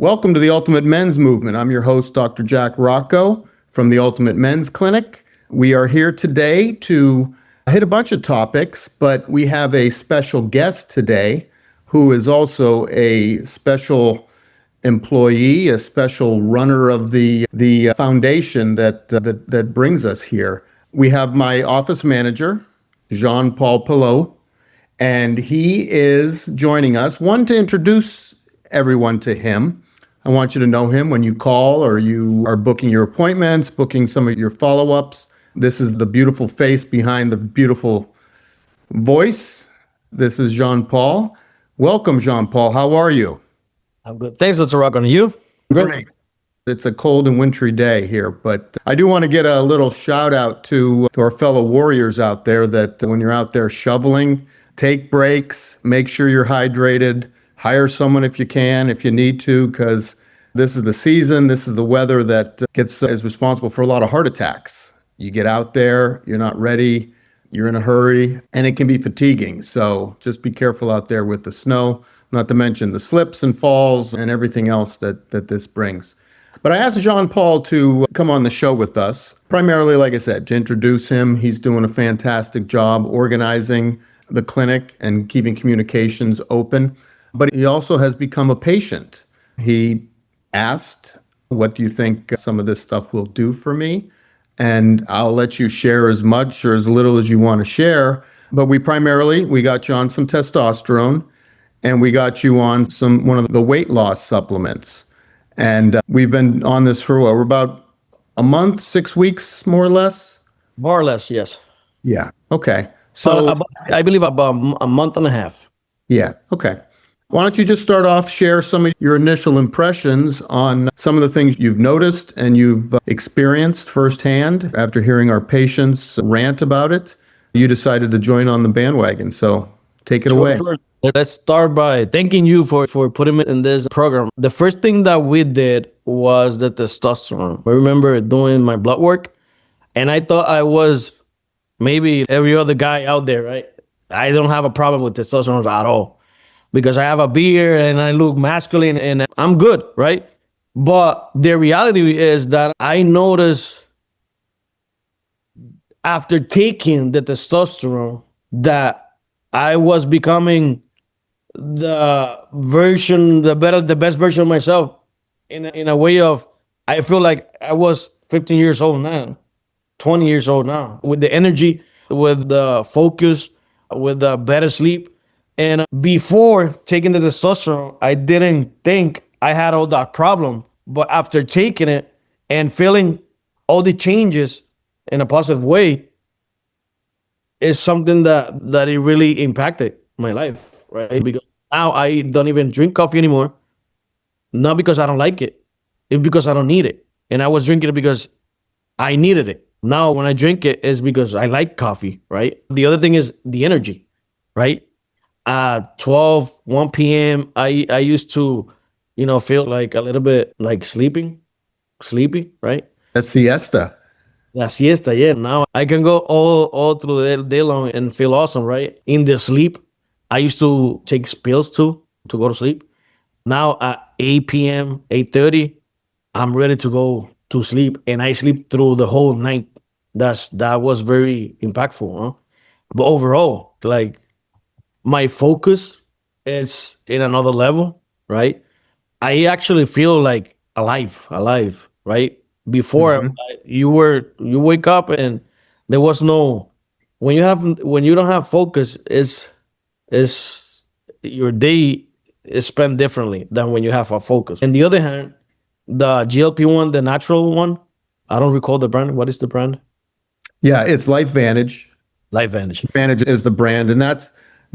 Welcome to the Ultimate Men's Movement. I'm your host, Dr. Jack Rocco from the Ultimate Men's Clinic. We are here today to hit a bunch of topics, but we have a special guest today who is also a special employee, a special runner of the foundation that brings us here. We have my office manager, Paul Pellot, and he is joining us. One, to introduce everyone to him. I want you to know him when you call or you are booking your appointments, booking some of your follow-ups. This is the beautiful face behind the beautiful voice. This is Jean-Paul. Welcome, Jean-Paul. How are you? I'm good. Thanks, Dr. Rocco. And you? Great. It's a cold and wintry day here, but I do want to get a little shout out to our fellow warriors out there that when you're out there shoveling, take breaks, make sure you're hydrated, hire someone if you can, if you need to, because this is the season, this is the weather that is responsible for a lot of heart attacks. You get out there, you're not ready, you're in a hurry, and it can be fatiguing. So just be careful out there with the snow, not to mention the slips and falls and everything else that this brings. But I asked Jean-Paul to come on the show with us, primarily, like I said, to introduce him. He's doing a fantastic job organizing the clinic and keeping communications open. But he also has become a patient. He asked, what do you think some of this stuff will do for me? And I'll let you share as much or as little as you want to share. But we got you on some testosterone, and we got you on one of the weight loss supplements. And we've been on this for we're about a month, 6 weeks, more or less? More or less, yes. Yeah. Okay. So I believe about a month and a half. Yeah. Okay. Why don't you just start off, share some of your initial impressions on some of the things you've noticed and you've experienced firsthand after hearing our patients rant about it. You decided to join on the bandwagon, so take it away. Sure. Let's start by thanking you for putting me in this program. The first thing that we did was the testosterone. I remember doing my blood work, and I thought I was maybe every other guy out there, right? I don't have a problem with testosterone at all, because I have a beard and I look masculine and I'm good, right? But the reality is that I noticed after taking the testosterone that I was becoming the best version of myself in a way of, I feel like I was 15 years old now, 20 years old now, with the energy, with the focus, with the better sleep. And before taking the testosterone, I didn't think I had all that problem. But after taking it and feeling all the changes in a positive way, is something that it really impacted my life, right? Because now I don't even drink coffee anymore. Not because I don't like it. It's because I don't need it. And I was drinking it because I needed it. Now when I drink it, it's because I like coffee, right? The other thing is the energy, right? 1 p.m., I used to, feel like a little bit like sleepy, right? A siesta. La siesta, yeah. Now I can go all through the day long and feel awesome, right? In the sleep, I used to take pills to go to sleep. Now at 8 p.m., 8:30, I'm ready to go to sleep, and I sleep through the whole night. That was very impactful, huh? But overall, like, my focus is in another level, right? I actually feel like alive, right? Before you wake up and there was no, when you don't have focus, is your day is spent differently than when you have a focus. On the other hand, the GLP-1, the natural one, I don't recall the brand. What is the brand? Yeah, it's LifeVantage. LifeVantage. LifeVantage is the brand, and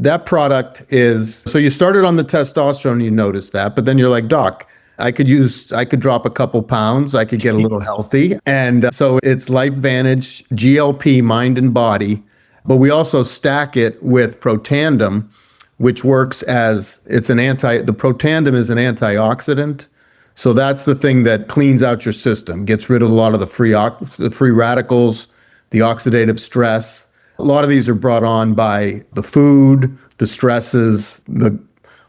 that product is, so you started on the testosterone, you noticed that, but then you're like, Doc, I could drop a couple pounds, I could get a little healthy. And so it's LifeVantage GLP Mind and Body, but we also stack it with Protandim, which works as, the Protandim is an antioxidant. So that's the thing that cleans out your system, gets rid of a lot of the free radicals, the oxidative stress. A lot of these are brought on by the food, the stresses, the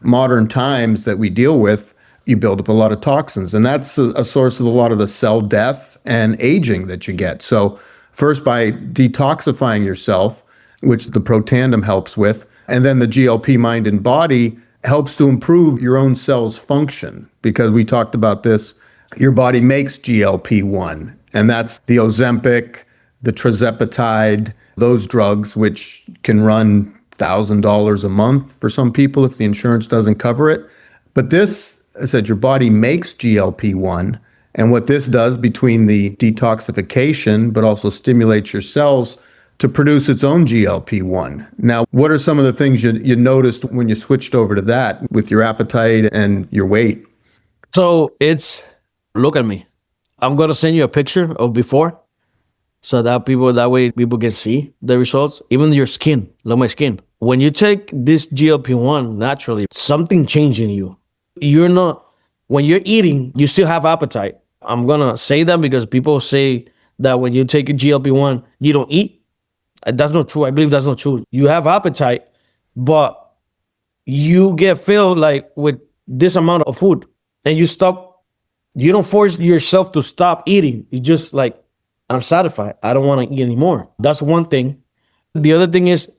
modern times that we deal with. you build up a lot of toxins. And that's a source of a lot of the cell death and aging that you get. So first, by detoxifying yourself, which the Protandim helps with, and then the GLP Mind and Body helps to improve your own cells' function. Because we talked about this, your body makes GLP-1, and that's the Ozempic, the tirzepatide, those drugs, which can run $1,000 a month for some people if the insurance doesn't cover it. But this, I said, your body makes GLP-1, and what this does between the detoxification, but also stimulates your cells to produce its own GLP-1. Now, what are some of the things you noticed when you switched over to that with your appetite and your weight? So look at me. I'm going to send you a picture of before so that way people can see the results. Even your skin, look at my skin. When you take this GLP-1 naturally, something changed in you. When you're eating, you still have appetite. I'm going to say that because people say that when you take a GLP-1, you don't eat. That's not true. I believe that's not true. You have appetite, but you get filled like with this amount of food and you stop. You don't force yourself to stop eating. You just like, I'm satisfied. I don't want to eat anymore. That's one thing. The other thing is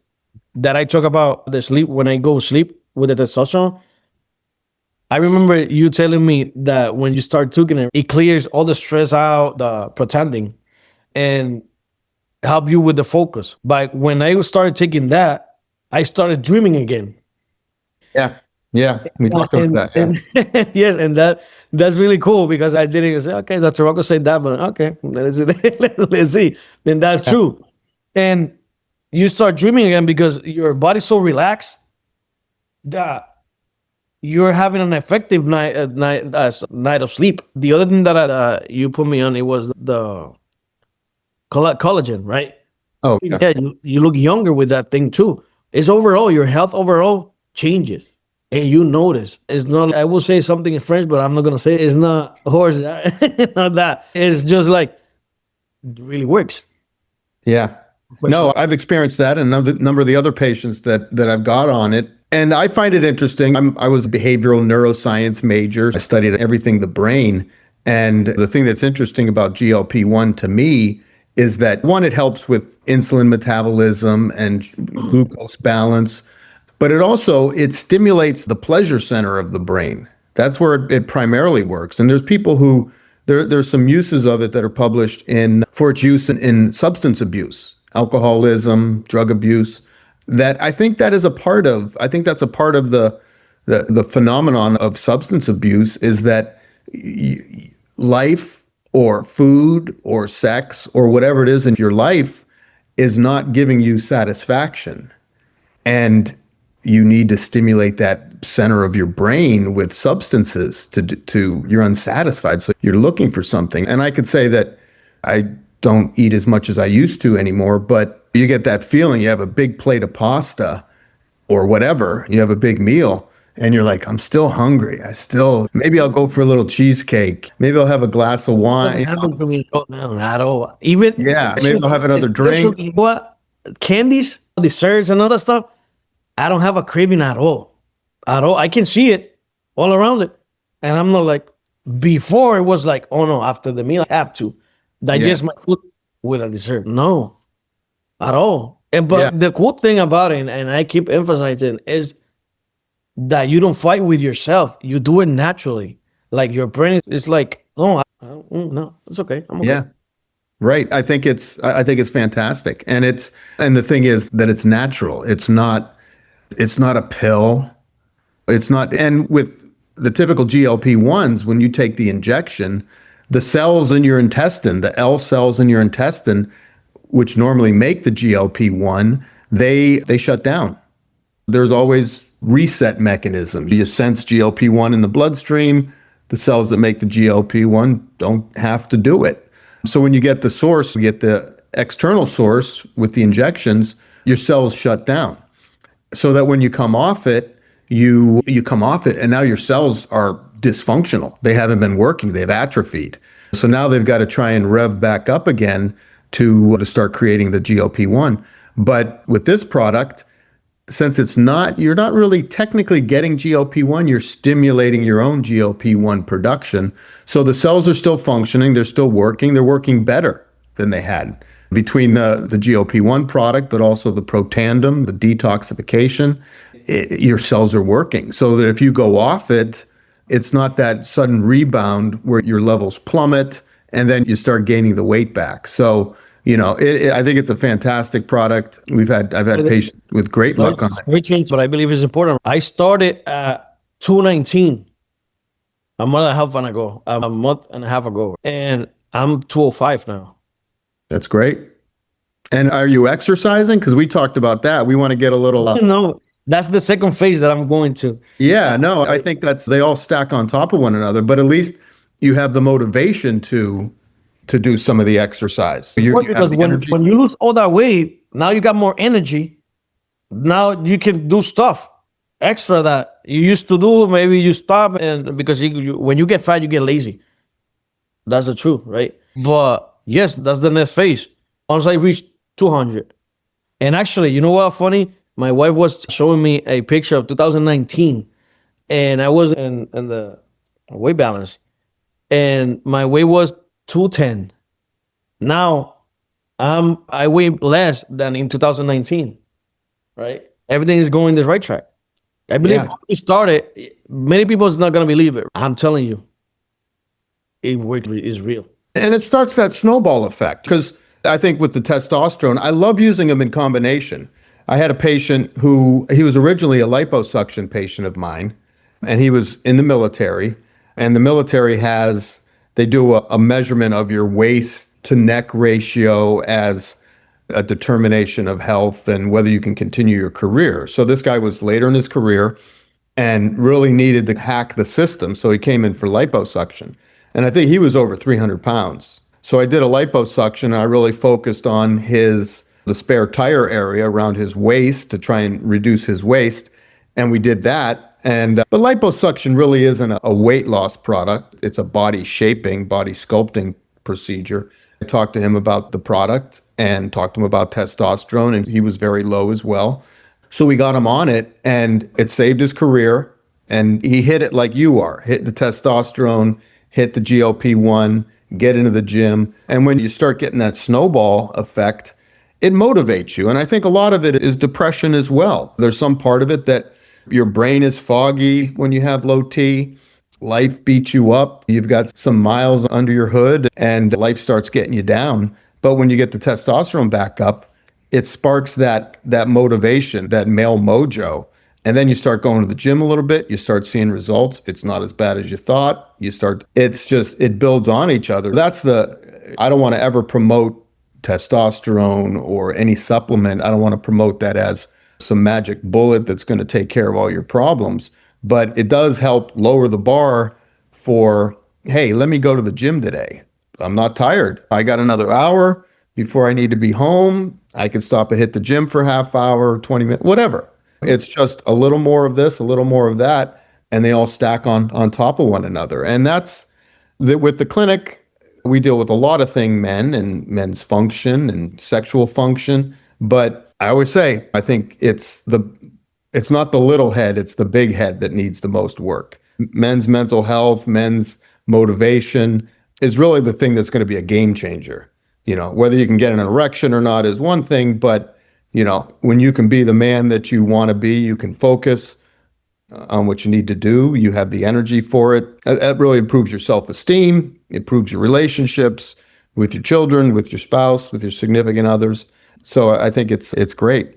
that I talk about the sleep when I go sleep with the testosterone. I remember you telling me that when you start taking it, it clears all the stress out, the Protandim, and help you with the focus. But when I started taking that, I started dreaming again. Yeah, we talked about that. Yeah. Yes, and that's really cool because I didn't say, okay, Dr. Rocco said that, but okay, let's see. Then that's true. And you start dreaming again because your body's so relaxed that you're having an effective night of sleep. The other thing that you put me on, it was the collagen, right? Oh, yeah. Yeah, you look younger with that thing too. It's overall, your health overall changes. And you notice. It's not, I will say something in French, but I'm not going to say it. It's not horse, not that. It's just like, it really works. Yeah. No, I've experienced that and a number of the other patients that I've got on it. And I find it interesting. I was a behavioral neuroscience major. I studied everything the brain. And the thing that's interesting about GLP-1 to me is that, one, it helps with insulin metabolism and glucose balance, but it stimulates the pleasure center of the brain. That's where it primarily works. And there's people who, there's some uses of it that are published for its use in substance abuse, alcoholism, drug abuse, that I think that's a part of the phenomenon of substance abuse is that life or food or sex or whatever it is in your life is not giving you satisfaction. And you need to stimulate that center of your brain with substances to you're unsatisfied. So you're looking for something. And I could say that I don't eat as much as I used to anymore, but you get that feeling. You have a big plate of pasta or whatever, you have a big meal and you're like, I'm still hungry. Maybe I'll go for a little cheesecake. Maybe I'll have a glass of wine. It happened to me no, at all. Even maybe I'll have another drink. What? Candies, desserts and other stuff. I don't have a craving at all. At all. I can see it all around it. And I'm not like, before it was like, oh no, after the meal, I have to digest my food with a dessert. No, at all. But the cool thing about it, and I keep emphasizing, is that you don't fight with yourself. You do it naturally. Like your brain is like, oh, no, it's okay. I'm okay. Yeah. Right. I think it's fantastic. And the thing is that it's natural. It's not a pill. It's not, and with the typical GLP-1s, when you take the injection, the cells in your intestine, the L cells in your intestine, which normally make the GLP-1, they shut down. There's always reset mechanisms. You sense GLP-1 in the bloodstream, the cells that make the GLP-1 don't have to do it. So when you get the source, you get the external source with the injections, your cells shut down. So that when you come off it, you come off it and now your cells are dysfunctional. They haven't been working, they've atrophied. So now they've got to try and rev back up again to start creating the GLP-1. But with this product, since you're not really technically getting GLP-1, you're stimulating your own GLP-1 production. So the cells are still functioning, they're still working, they're working better than they had between the GLP-1 product, but also the Protandim, the detoxification. Your cells are working so that if you go off it, it's not that sudden rebound where your levels plummet and then you start gaining the weight back. So, I think it's a fantastic product. I've had patients with great luck on it. Switching, but I believe it's important. I started at 219 a month and a half ago, and I'm 205 now. That's great. And are you exercising? Because we talked about that. We want to get a little. No, that's the second phase that I'm going to. Yeah, no, I think they all stack on top of one another, but at least you have the motivation to do some of the exercise. Because when you lose all that weight, now you got more energy. Now you can do stuff extra that you used to do. Maybe you stop, and because when you get fat, you get lazy. That's the truth, right? But yes, that's the next phase. Once I reach 200, and actually, you know what? Funny, my wife was showing me a picture of 2019, and I was in the weight balance, and my weight was 210. Now I weigh less than in 2019, right? Everything is going the right track. I believe when you started, many people is not going to believe it. I'm telling you, it is real. And it starts that snowball effect because I think with the testosterone, I love using them in combination. I had a patient he was originally a liposuction patient of mine, and he was in the military. And the military they do a measurement of your waist to neck ratio as a determination of health and whether you can continue your career. So this guy was later in his career and really needed to hack the system. So he came in for liposuction. And I think he was over 300 pounds. So I did a liposuction and I really focused on the spare tire area around his waist to try and reduce his waist. And we did that. And but liposuction really isn't a weight loss product. It's a body shaping, body sculpting procedure. I talked to him about the product and talked to him about testosterone, and he was very low as well. So we got him on it, and it saved his career. And he hit it like you are, hit the testosterone, hit the GLP-1, get into the gym. And when you start getting that snowball effect, it motivates you. And I think a lot of it is depression as well. There's some part of it that your brain is foggy when you have low T. Life beats you up. You've got some miles under your hood and life starts getting you down. But when you get the testosterone back up, it sparks that motivation, that male mojo. And then you start going to the gym a little bit. You start seeing results. It's not as bad as you thought. It builds on each other. I don't want to ever promote testosterone or any supplement. I don't want to promote that as some magic bullet that's going to take care of all your problems. But it does help lower the bar for, hey, let me go to the gym today. I'm not tired. I got another hour before I need to be home. I can stop and hit the gym for a half hour, 20 minutes, whatever. It's just a little more of this, a little more of that, and they all stack on top of one another. And with the clinic, we deal with a lot of things, men and men's function and sexual function. But I always say, I think it's not the little head, it's the big head that needs the most work. Men's mental health, men's motivation is really the thing that's going to be a game changer. Whether you can get an erection or not is one thing, but when you can be the man that you want to be, you can focus on what you need to do. You have the energy for it. That really improves your self-esteem, improves your relationships with your children, with your spouse, with your significant others. So I think it's great.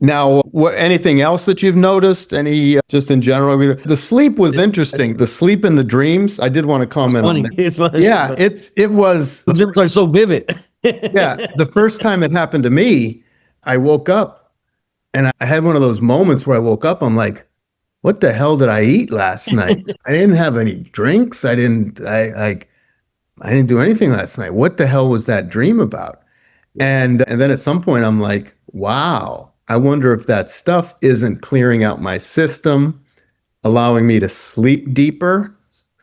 Now, anything else that you've noticed? Just in general? The sleep was interesting. The sleep and the dreams. I did want to comment on that. It's funny. Yeah, it was. The dreams are so vivid. Yeah, the first time it happened to me, I woke up and I had one of those moments where I woke up. I'm like, what the hell did I eat last night? I didn't have any drinks. I didn't do anything last night. What the hell was that dream about? And then at some point I'm like, wow, I wonder if that stuff isn't clearing out my system, allowing me to sleep deeper,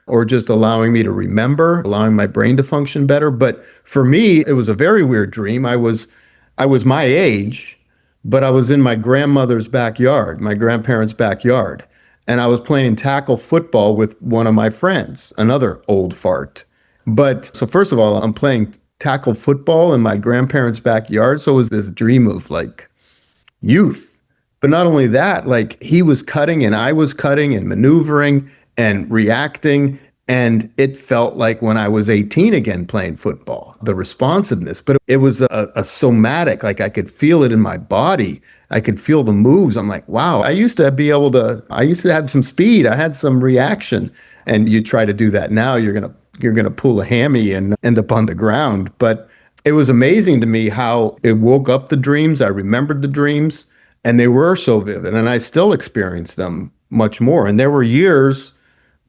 or just allowing me to remember, allowing my brain to function better. But for me, it was a very weird dream. I was my age, but I was in my grandmother's backyard, my grandparents' backyard, and I was playing tackle football with one of my friends, another old fart. But so first of all, I'm playing tackle football in my grandparents' backyard. So it was this dream of like youth. But not only that, like he was cutting and I was cutting and maneuvering and reacting. And it felt like when I was 18 again playing football, the responsiveness, but it was a somatic, like I could feel it in my body. I could feel the moves. I'm like, wow, I used to have some speed. I had some reaction. And you try to do that now, you're gonna pull a hammy and end up on the ground. But it was amazing to me how it woke up the dreams. I remembered the dreams and they were so vivid and I still experience them much more. And there were years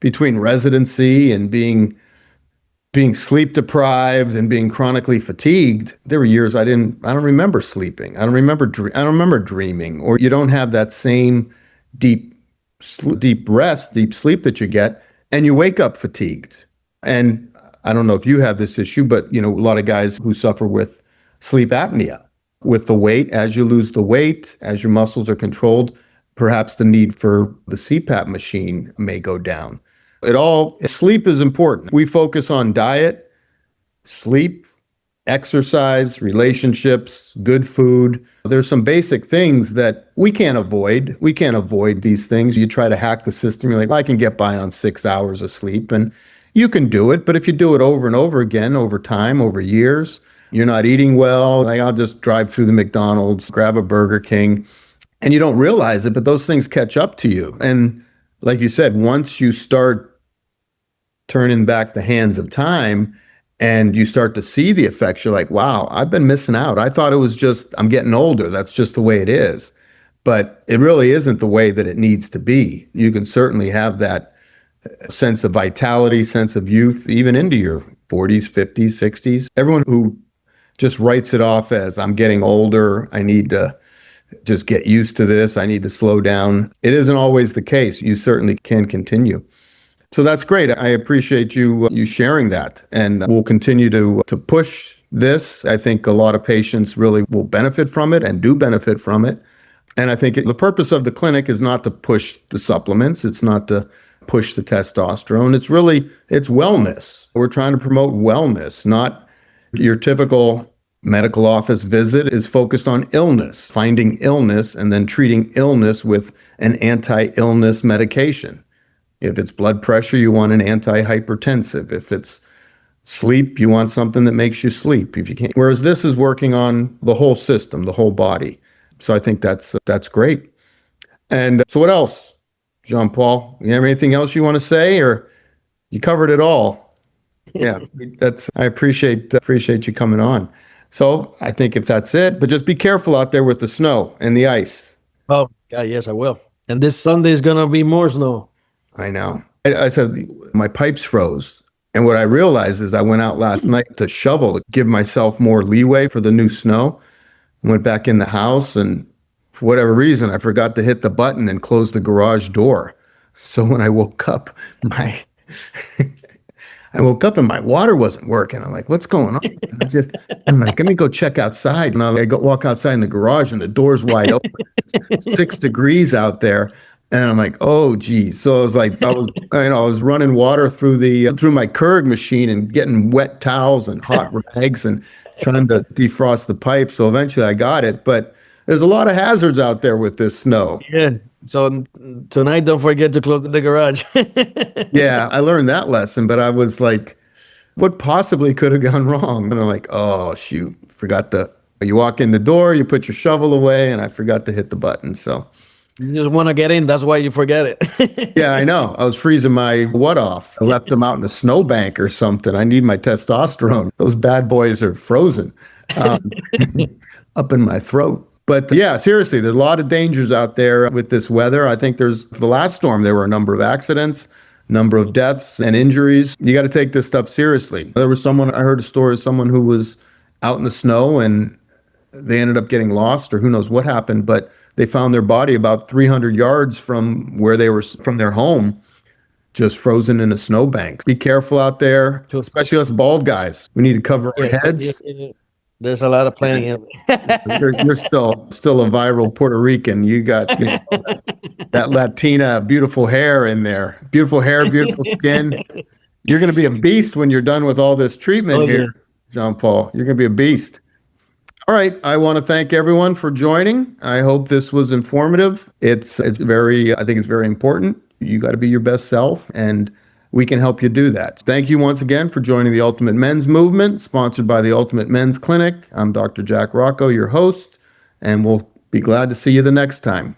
between residency and being sleep deprived and being chronically fatigued. There were years I don't remember sleeping. I don't remember dreaming, or you don't have that same deep rest, deep sleep that you get, and you wake up fatigued. And I don't know if you have this issue, but a lot of guys who suffer with sleep apnea, with the weight, as you lose the weight, as your muscles are controlled, perhaps the need for the CPAP machine may go down. Sleep is important. We focus on diet, sleep, exercise, relationships, good food. There's some basic things that we can't avoid. We can't avoid these things. You try to hack the system. You're like, well, I can get by on 6 hours of sleep. And you can do it. But if you do it over and over again, over time, over years, you're not eating well. Like, I'll just drive through the McDonald's, grab a Burger King, and you don't realize it, but those things catch up to you. And like you said, once you start turning back the hands of time and you start to see the effects, you're like, wow, I've been missing out. I thought it was just, I'm getting older. That's just the way it is. But it really isn't the way that it needs to be. You can certainly have that sense of vitality, sense of youth, even into your 40s, 50s, 60s. Everyone who just writes it off as, I'm getting older, I need to just get used to this, I need to slow down. It isn't always the case. You certainly can continue. So that's great. I appreciate you sharing that, and we'll continue to push this. I think a lot of patients really will benefit from it and do benefit from it. And I think the purpose of the clinic is not to push the supplements. It's not to push the testosterone. It's wellness. We're trying to promote wellness, not your typical medical office visit is focused on illness, finding illness, and then treating illness with an anti-illness medication. If it's blood pressure, you want an antihypertensive. If it's sleep, you want something that makes you sleep. If you can't, whereas this is working on the whole system, the whole body. So I think that's great. And so what else, Jean-Paul? You have anything else you want to say, or you covered it all? Yeah, I appreciate you coming on. So I think if that's it, but just be careful out there with the snow and the ice. Oh, God, yes, I will. And this Sunday is going to be more snow. I know. I said my pipes froze. And what I realized is I went out last night to shovel to give myself more leeway for the new snow. Went back in the house, and for whatever reason, I forgot to hit the button and close the garage door. So when I woke up, and my water wasn't working. I'm like, what's going on? I'm like, let me go check outside. And I walk outside in the garage and the door's wide open. It's 6 degrees out there. And I'm like, oh, geez. So I was running water through my Keurig machine and getting wet towels and hot rags and trying to defrost the pipe. So eventually I got it. But there's a lot of hazards out there with this snow. Yeah. So tonight, don't forget to close the garage. Yeah, I learned that lesson, but I was like, what possibly could have gone wrong? And I'm like, oh, shoot, you walk in the door, you put your shovel away, and I forgot to hit the button. So you just want to get in. That's why you forget it. yeah, I know. I was freezing my off. I left them out in a snowbank or something. I need my testosterone. Those bad boys are frozen up in my throat. But yeah, seriously, there's a lot of dangers out there with this weather. I think for the last storm, there were a number of accidents, number of deaths and injuries. You got to take this stuff seriously. I heard a story of someone who was out in the snow and they ended up getting lost, or who knows what happened, but they found their body about 300 yards from from their home, just frozen in a snowbank. Be careful out there, especially us bald guys. We need to cover our heads. There's a lot of planning in You're still a viral Puerto Rican. You got that Latina beautiful hair in there. Beautiful hair, beautiful skin. You're going to be a beast when you're done with all this treatment Oh, here, yeah. Jean Paul. You're going to be a beast. All right. I want to thank everyone for joining. I hope this was informative. It's very, I think it's very important. You got to be your best self, and we can help you do that. Thank you once again for joining the Ultimate Men's Movement, sponsored by the Ultimate Men's Clinic. I'm Dr. Jack Rocco, your host, and we'll be glad to see you the next time.